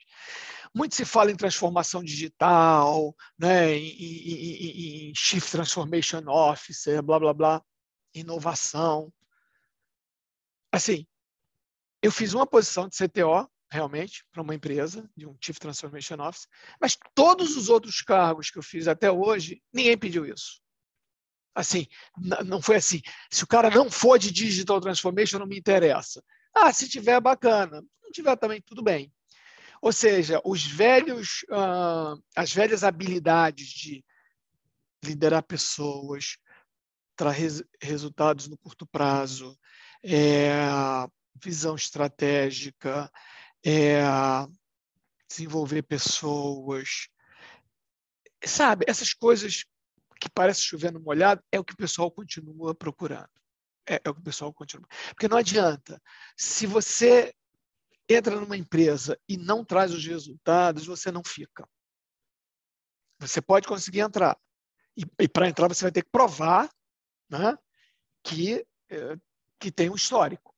Muito se fala em transformação digital, né, em Chief Transformation Officer, blá, blá, blá, inovação. Assim, eu fiz uma posição de CTO, realmente, para uma empresa, de um Chief Transformation Officer, mas todos os outros cargos que eu fiz até hoje, ninguém pediu isso. Assim, não foi assim. Se o cara não for de Digital Transformation, não me interessa. Se tiver, bacana. Se não tiver também, tudo bem. Ou seja, as velhas habilidades de liderar pessoas, trazer resultados no curto prazo, visão estratégica, desenvolver pessoas. Sabe, essas coisas que parece chover no molhado é o que o pessoal continua procurando. É o que o pessoal continua. Porque não adianta. Se você entra numa empresa e não traz os resultados, você não fica. Você pode conseguir entrar. E para entrar, você vai ter que provar, né, que tem um histórico.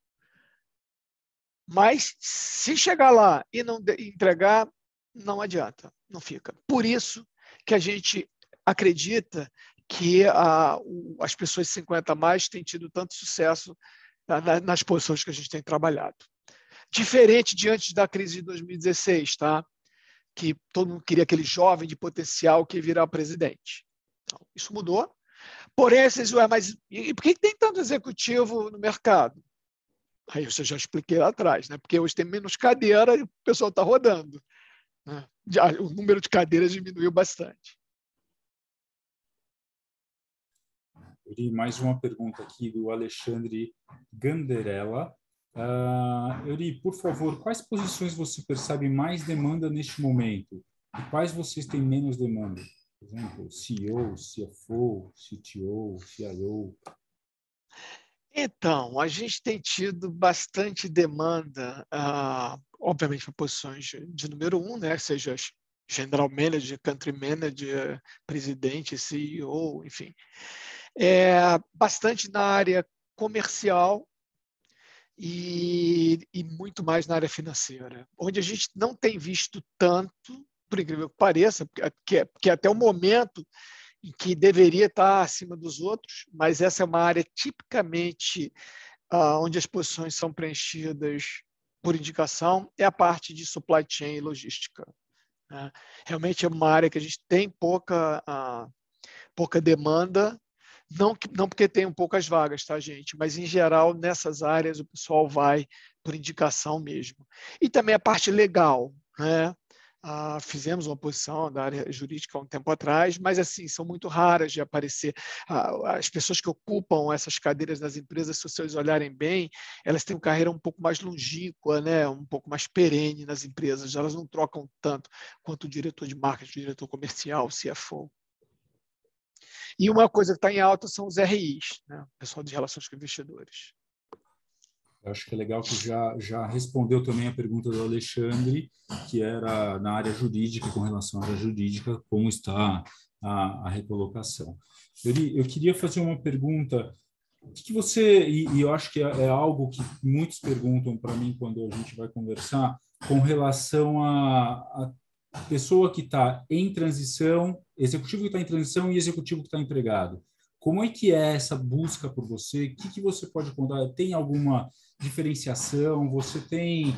Mas, se chegar lá e não entregar, não adianta, não fica. Por isso que a gente acredita que as pessoas 50 a mais têm tido tanto sucesso nas posições que a gente tem trabalhado. Diferente de antes da crise de 2016, tá? Que todo mundo queria aquele jovem de potencial que ia virar presidente. Então, isso mudou. Porém, vocês, mas e por que tem tanto executivo no mercado? Aí eu já expliquei lá atrás, né? Porque hoje tem menos cadeira e o pessoal está rodando, né? O número de cadeiras diminuiu bastante. E mais uma pergunta aqui do Alexandre Ganderella. Euri, por favor, quais posições você percebe mais demanda neste momento? E quais vocês têm menos demanda? Por exemplo, CEO, CFO, CTO, CIO. Então, a gente tem tido bastante demanda, obviamente, para posições de número 1, né? Seja General Manager, Country Manager, Presidente, CEO, enfim. Bastante na área comercial e muito mais na área financeira, onde a gente não tem visto tanto, por incrível que pareça, porque até o momento em que deveria estar acima dos outros, mas essa é uma área tipicamente onde as posições são preenchidas por indicação, é a parte de supply chain e logística. Né? Realmente é uma área que a gente tem pouca demanda, não porque tem poucas vagas, tá, gente? Mas, em geral, nessas áreas o pessoal vai por indicação mesmo. E também a parte legal, né? Fizemos uma posição da área jurídica há um tempo atrás, mas assim, são muito raras de aparecer. As pessoas que ocupam essas cadeiras nas empresas, se vocês olharem bem, elas têm uma carreira um pouco mais longínqua, né? Um pouco mais perene nas empresas. Elas não trocam tanto quanto o diretor de marketing, o diretor comercial, o CFO. E uma coisa que está em alta são os RIs, né? Pessoal de relações com investidores. Eu acho que é legal que já respondeu também a pergunta do Alexandre, que era na área jurídica, com relação à área jurídica, como está a recolocação. Eu queria fazer uma pergunta. O que você, e eu acho que é algo que muitos perguntam para mim quando a gente vai conversar, com relação a pessoa que está em transição, executivo que está em transição e executivo que está empregado. Como é que é essa busca por você? O que você pode contar? Tem alguma diferenciação? Você tem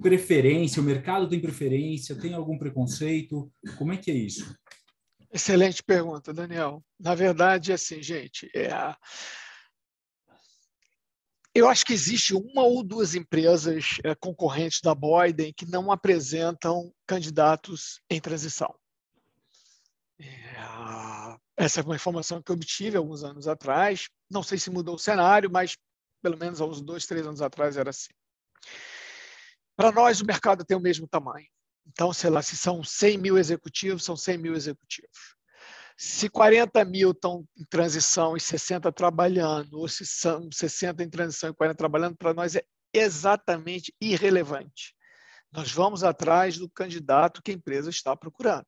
preferência? O mercado tem preferência? Tem algum preconceito? Como é que é isso? Excelente pergunta, Daniel. Na verdade, assim, gente, eu acho que existe uma ou duas empresas concorrentes da Boyden que não apresentam candidatos em transição. Essa é uma informação que eu obtive alguns anos atrás. Não sei se mudou o cenário, mas pelo menos há uns 2, 3 anos atrás era assim. Para nós, o mercado tem o mesmo tamanho. Então, sei lá, se são 100 mil executivos, são 100 mil executivos. Se 40 mil estão em transição e 60 trabalhando, ou se são 60 em transição e 40 trabalhando, para nós é exatamente irrelevante. Nós vamos atrás do candidato que a empresa está procurando.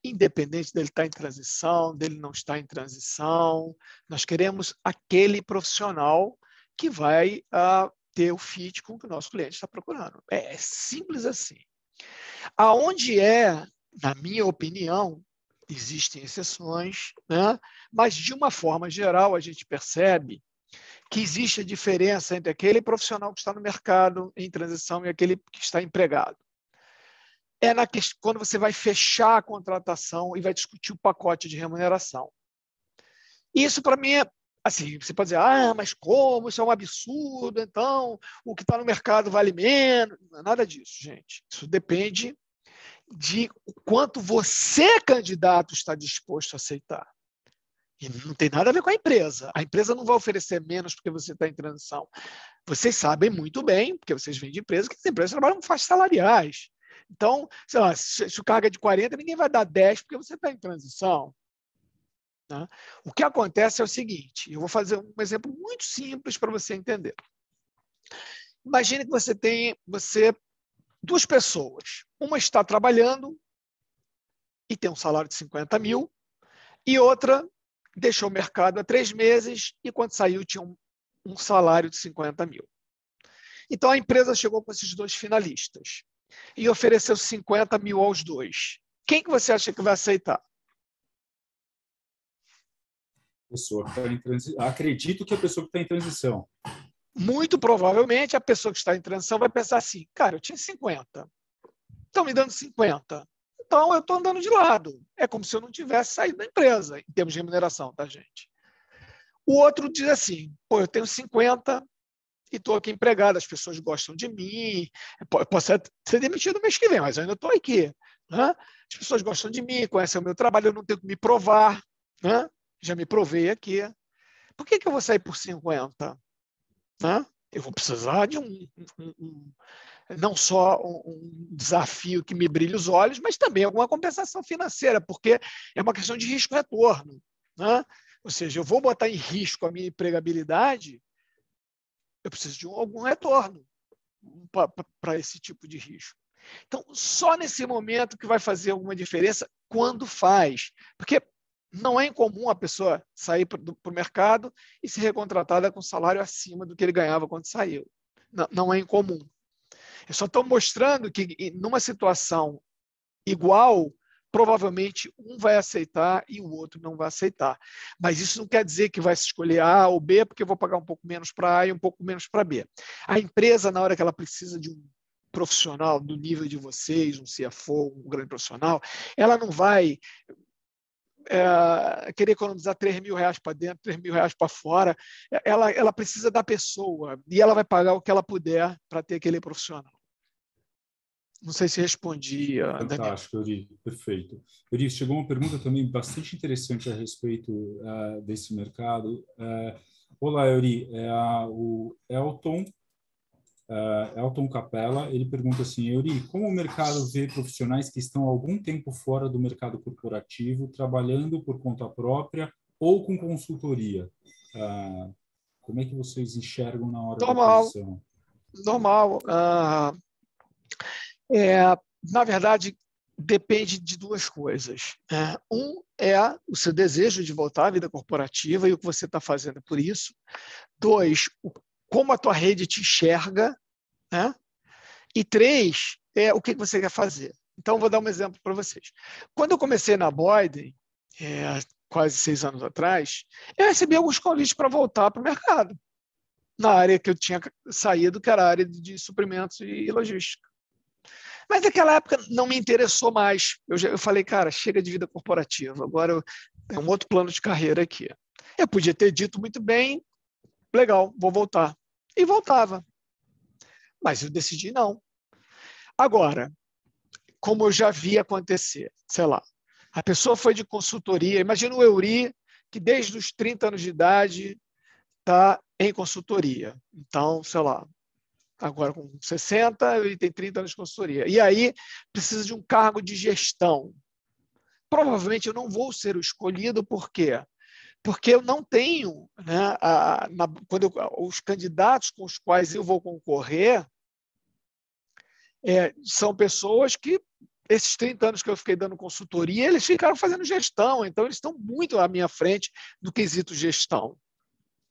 Independente dele estar em transição, dele não estar em transição, nós queremos aquele profissional que vai ter o fit com o que o nosso cliente está procurando. É simples assim. Aonde na minha opinião, existem exceções, né? Mas, de uma forma geral, a gente percebe que existe a diferença entre aquele profissional que está no mercado em transição e aquele que está empregado. Quando você vai fechar a contratação e vai discutir o pacote de remuneração. Isso, para mim, assim, você pode dizer, mas como? Isso é um absurdo, então o que está no mercado vale menos. Não é nada disso, gente. Isso depende de o quanto você, candidato, está disposto a aceitar. E não tem nada a ver com a empresa. A empresa não vai oferecer menos porque você está em transição. Vocês sabem muito bem, porque vocês vêm de empresa, que as empresas trabalham com faixas salariais. Então, sei lá, se o cargo é de 40, ninguém vai dar 10 porque você está em transição. Né? O que acontece é o seguinte, eu vou fazer um exemplo muito simples para você entender. Imagine que você tem duas pessoas. Uma está trabalhando e tem um salário de 50 mil, e outra deixou o mercado há 3 meses e, quando saiu, tinha um salário de 50 mil. Então, a empresa chegou com esses dois finalistas e ofereceu 50 mil aos dois. Quem que você acha que vai aceitar? Pessoa que está em transição. Acredito que a pessoa que está em transição. Muito provavelmente a pessoa que está em transição vai pensar assim, cara, eu tinha 50, estão me dando 50, então eu estou andando de lado. É como se eu não tivesse saído da empresa, em termos de remuneração, tá, gente? O outro diz assim, pô, eu tenho 50 e estou aqui empregado, as pessoas gostam de mim, eu posso ser demitido no mês que vem, mas eu ainda estou aqui. Né? As pessoas gostam de mim, conhecem o meu trabalho, eu não tenho que me provar. Né? Já me provei aqui. Por que eu vou sair por 50? Né? Eu vou precisar de não só um desafio que me brilhe os olhos, mas também alguma compensação financeira, porque é uma questão de risco-retorno. Né? Ou seja, eu vou botar em risco a minha empregabilidade, eu preciso de algum retorno para esse tipo de risco. Então, só nesse momento que vai fazer alguma diferença, quando faz. Porque não é incomum a pessoa sair para o mercado e ser recontratada com salário acima do que ele ganhava quando saiu. Não é incomum. Eu só estou mostrando que, numa situação igual, provavelmente um vai aceitar e o outro não vai aceitar. Mas isso não quer dizer que vai se escolher A ou B, porque eu vou pagar um pouco menos para A e um pouco menos para B. A empresa, na hora que ela precisa de um profissional do nível de vocês, um CFO, um grande profissional, ela não vai querer economizar R$3.000 para dentro, R$3.000 para fora. Ela precisa da pessoa e ela vai pagar o que ela puder para ter aquele profissional. Não sei se respondi, Daniel. Fantástico, Euri, perfeito. Euri, chegou uma pergunta também bastante interessante a respeito desse mercado. Olá, Euri, o Elton Capella, ele pergunta assim, Euri, como o mercado vê profissionais que estão há algum tempo fora do mercado corporativo, trabalhando por conta própria ou com consultoria? Como é que vocês enxergam na hora da aquisição? Normal. Na verdade, depende de duas coisas. Um é o seu desejo de voltar à vida corporativa e o que você está fazendo por isso. Dois, como a tua rede te enxerga. Né? E três, o que você quer fazer. Então, vou dar um exemplo para vocês. Quando eu comecei na Boyden, quase 6 anos atrás, eu recebi alguns convites para voltar para o mercado, na área que eu tinha saído, que era a área de suprimentos e logística. Mas naquela época não me interessou mais. Eu falei, cara, chega de vida corporativa, agora eu tenho um outro plano de carreira aqui. Eu podia ter dito muito bem, legal, vou voltar. E voltava. Mas eu decidi não. Agora, como eu já vi acontecer, sei lá, a pessoa foi de consultoria, imagina o Euri, que desde os 30 anos de idade está em consultoria. Então, sei lá, agora com 60, ele tem 30 anos de consultoria. E aí precisa de um cargo de gestão. Provavelmente eu não vou ser o escolhido, por quê? Porque eu não tenho, né, os candidatos com os quais eu vou concorrer são pessoas que, esses 30 anos que eu fiquei dando consultoria, eles ficaram fazendo gestão, então eles estão muito à minha frente no quesito gestão.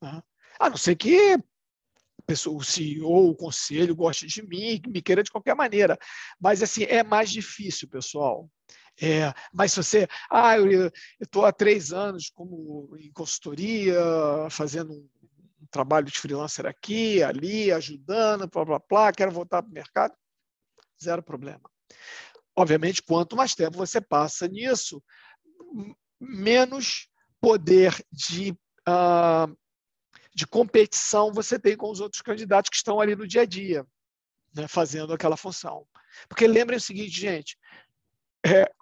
Né? A não ser que o CEO, o conselho goste de mim, me queira de qualquer maneira. Mas assim, é mais difícil, pessoal. Mas se você... eu estou há 3 anos em consultoria, fazendo um trabalho de freelancer aqui, ali, ajudando, blá, blá, blá, quero voltar para o mercado, zero problema. Obviamente, quanto mais tempo você passa nisso, menos poder de competição você tem com os outros candidatos que estão ali no dia a dia, né, fazendo aquela função. Porque lembrem o seguinte, gente,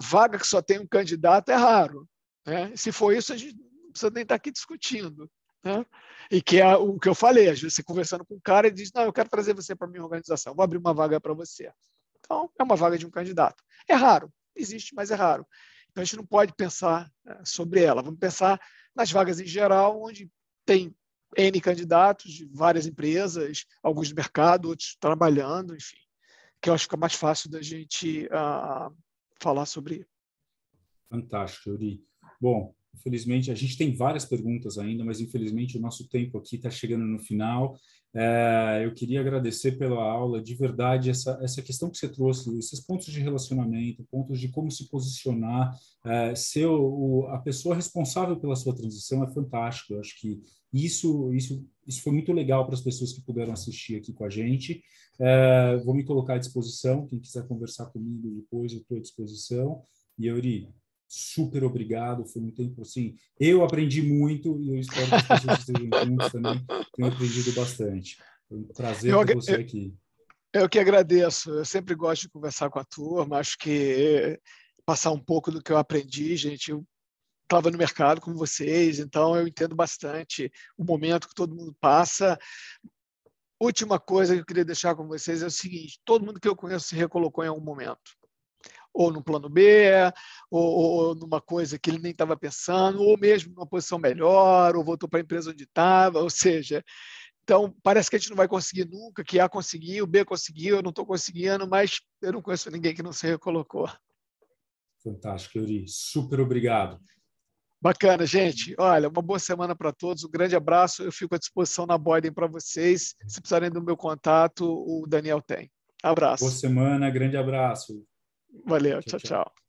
vaga que só tem um candidato é raro. Né? Se for isso, a gente não precisa nem estar aqui discutindo. Né? E que é o que eu falei, às vezes você conversando com um cara e diz, não, eu quero trazer você para a minha organização, vou abrir uma vaga para você. Então, é uma vaga de um candidato. É raro, existe, mas é raro. Então, a gente não pode pensar sobre ela. Vamos pensar nas vagas em geral, onde tem N candidatos de várias empresas, alguns do mercado, outros trabalhando, enfim. Que eu acho que fica mais fácil da gente falar sobre. Fantástico, Euri. Bom, Infelizmente, a gente tem várias perguntas ainda, mas infelizmente o nosso tempo aqui está chegando no final. Eu queria agradecer pela aula, de verdade, essa questão que você trouxe, esses pontos de relacionamento, pontos de como se posicionar, ser a pessoa responsável pela sua transição é fantástico. Eu acho que isso foi muito legal para as pessoas que puderam assistir aqui com a gente. Vou me colocar à disposição, quem quiser conversar comigo depois, eu estou à disposição. E, Euri, super obrigado, foi um tempo assim, eu aprendi muito e eu espero que as pessoas que estejam juntos também tenham aprendido bastante. Foi um prazer ter você aqui. Eu que agradeço, eu sempre gosto de conversar com a turma, acho que passar um pouco do que eu aprendi, gente, eu estava no mercado como vocês, então eu entendo bastante o momento que todo mundo passa. Última coisa que eu queria deixar com vocês é o seguinte, todo mundo que eu conheço se recolocou em algum momento. Ou no plano B, ou numa coisa que ele nem estava pensando, ou mesmo numa posição melhor, ou voltou para a empresa onde estava, ou seja, então parece que a gente não vai conseguir nunca, que A conseguiu, B conseguiu, eu não estou conseguindo, mas eu não conheço ninguém que não se recolocou. Fantástico, Euri. Super obrigado. Bacana, gente. Olha, uma boa semana para todos, um grande abraço, eu fico à disposição na Boyden para vocês, se precisarem do meu contato, o Daniel tem. Boa Abraço. semana, grande abraço. Valeu, Tchau, tchau, tchau. tchau.